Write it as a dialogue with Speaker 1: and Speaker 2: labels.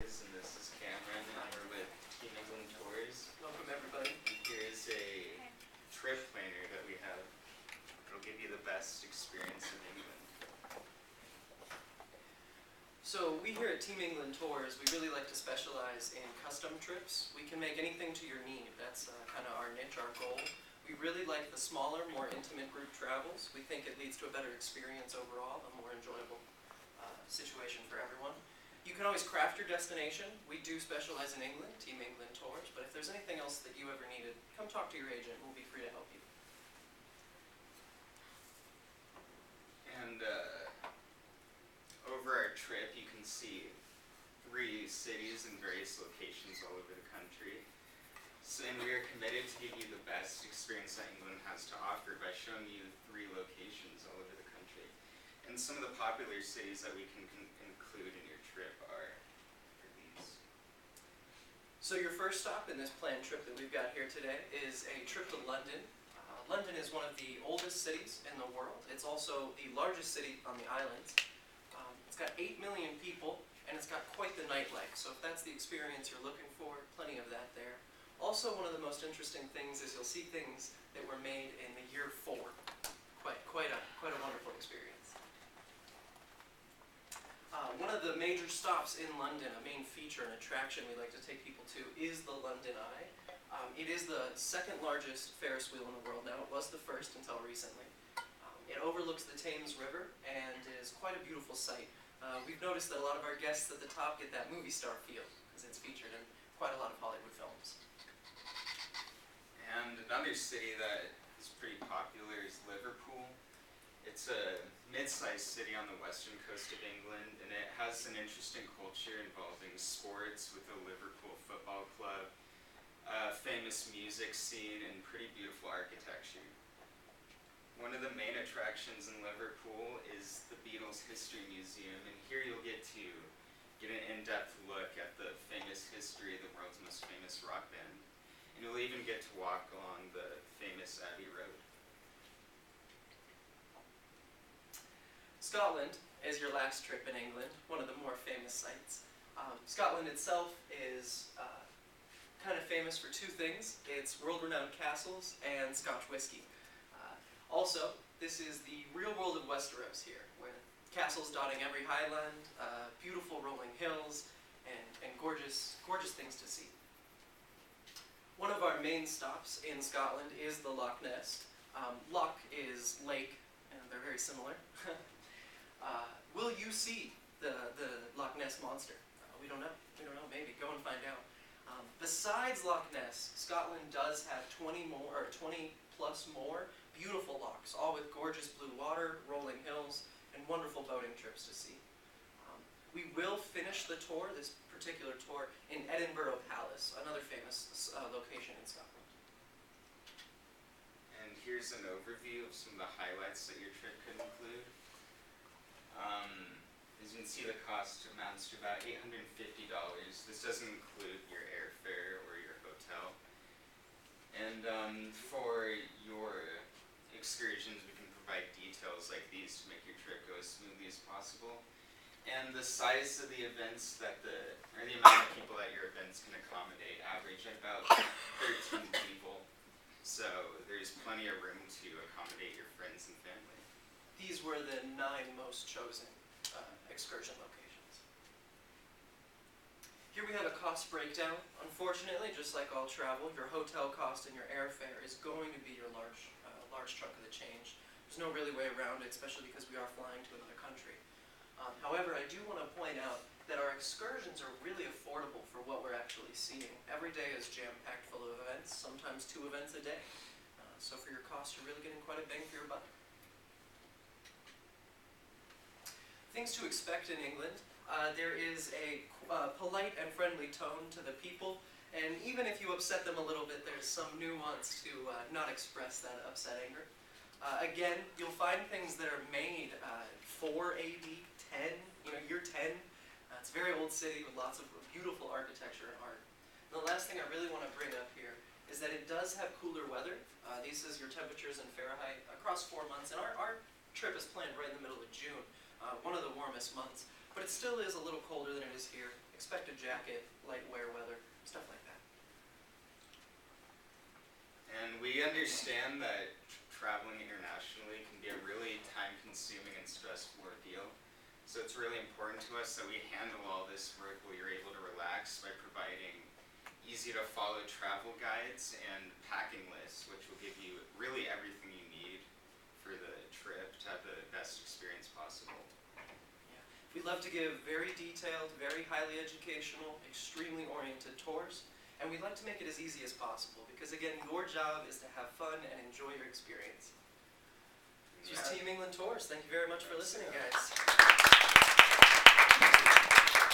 Speaker 1: guys, and this is Cameron, and we're with Team England Tours.
Speaker 2: Welcome everybody.
Speaker 1: And here's a trip planner that we have. It'll give you the best experience in England.
Speaker 2: So we here at Team England Tours, we really like to specialize in custom trips. We can make anything to your need. That's kind of our niche, our goal. We really like the smaller, more intimate group travels. We think it leads to a better experience overall, a more enjoyable situation for everyone. You can always craft your destination. We do specialize in England, Team England Tours, but if there's anything else that you ever needed, come talk to your agent. We'll be free to help you.
Speaker 1: And over our trip, you can see 3 cities in various locations all over the country. So, and we are committed to give you the best experience that England has to offer by showing you 3 locations all over the country. And some of the popular cities that we can include in your trip are these.
Speaker 2: So your first stop in this planned trip that we've got here today is a trip to London. London is one of the oldest cities in the world. It's also the largest city on the islands. It's got 8 million people, and it's got quite the nightlife. So if that's the experience you're looking for, plenty of that there. Also, one of the most interesting things is you'll see things that were made in the year 4. Quite a wonderful experience. One of the major stops in London, a main feature and attraction we like to take people to, is the London Eye. It is the 2nd largest Ferris wheel in the world now. It was the 1st until recently. It overlooks the Thames River and is quite a beautiful sight. We've noticed that a lot of our guests at the top get that movie star feel because it's featured in quite a lot of Hollywood films.
Speaker 1: And another city that is pretty popular is Liverpool. It's a mid-sized city on the western coast of England, and it has an interesting culture involving sports with the Liverpool Football Club, a famous music scene, and pretty beautiful architecture. One of the main attractions in Liverpool is the Beatles History Museum, and here you'll get to get an in-depth look at the famous history of the world's most famous rock band. And you'll even get to walk along the famous Abbey Road.
Speaker 2: Scotland is your last trip in England, one of the more famous sites. Scotland itself is kind of famous for 2 things. It's world-renowned castles and Scotch whiskey. Also, this is the real world of Westeros here, with castles dotting every highland, beautiful rolling hills, and gorgeous things to see. One of our main stops in Scotland is the Loch Ness. Loch is lake, and they're very similar. Will you see the Loch Ness monster? We don't know. Maybe. Go and find out. Besides Loch Ness, Scotland does have 20 plus more beautiful lochs, all with gorgeous blue water, rolling hills, and wonderful boating trips to see. We will finish the tour, this particular tour, in Edinburgh Palace, another famous location in Scotland.
Speaker 1: And here's an overview of some of the highlights that your trip could include. As you can see, the cost amounts to about $850. This doesn't include your airfare or your hotel. And for your excursions, we can provide details like these to make your trip go as smoothly as possible. And the size of the events or the amount of people that your events can accommodate average at about 13 people. So there's plenty of room to accommodate your friends and family.
Speaker 2: These were the 9 most chosen excursion locations. Here we have a cost breakdown. Unfortunately, just like all travel, your hotel cost and your airfare is going to be your large chunk of the change. There's no really way around it, especially because we are flying to another country. However, I do want to point out that our excursions are really affordable for what we're actually seeing. Every day is jam-packed full of events, sometimes 2 events a day. So for your cost, you're really getting quite a bang for your buck. Things to expect in England. There is a polite and friendly tone to the people, and even if you upset them a little bit, there's some nuance to not express that upset anger. Again, you'll find things that are made 4 AD, 10, year 10. It's a very old city with lots of beautiful architecture and art. And the last thing I really want to bring up here is that it does have cooler weather. This is your temperatures in Fahrenheit across 4 months, and our trip is planned right in the middle of June, one of the warmest months. But it still is a little colder than it is here. expect a jacket, light wear weather, stuff like that.
Speaker 1: And we understand that traveling internationally can be a really time-consuming and stressful ordeal. So it's really important to us that we handle all this work while you're able to relax by providing easy-to-follow travel guides and packing lists, which will give you really everything you need for the trip to have the best experience possible.
Speaker 2: We love to give very detailed, very highly educational, extremely oriented tours, and we'd like to make it as easy as possible because, again, your job is to have fun and enjoy your experience. This was Team England Tours. Thank you very much for listening, guys.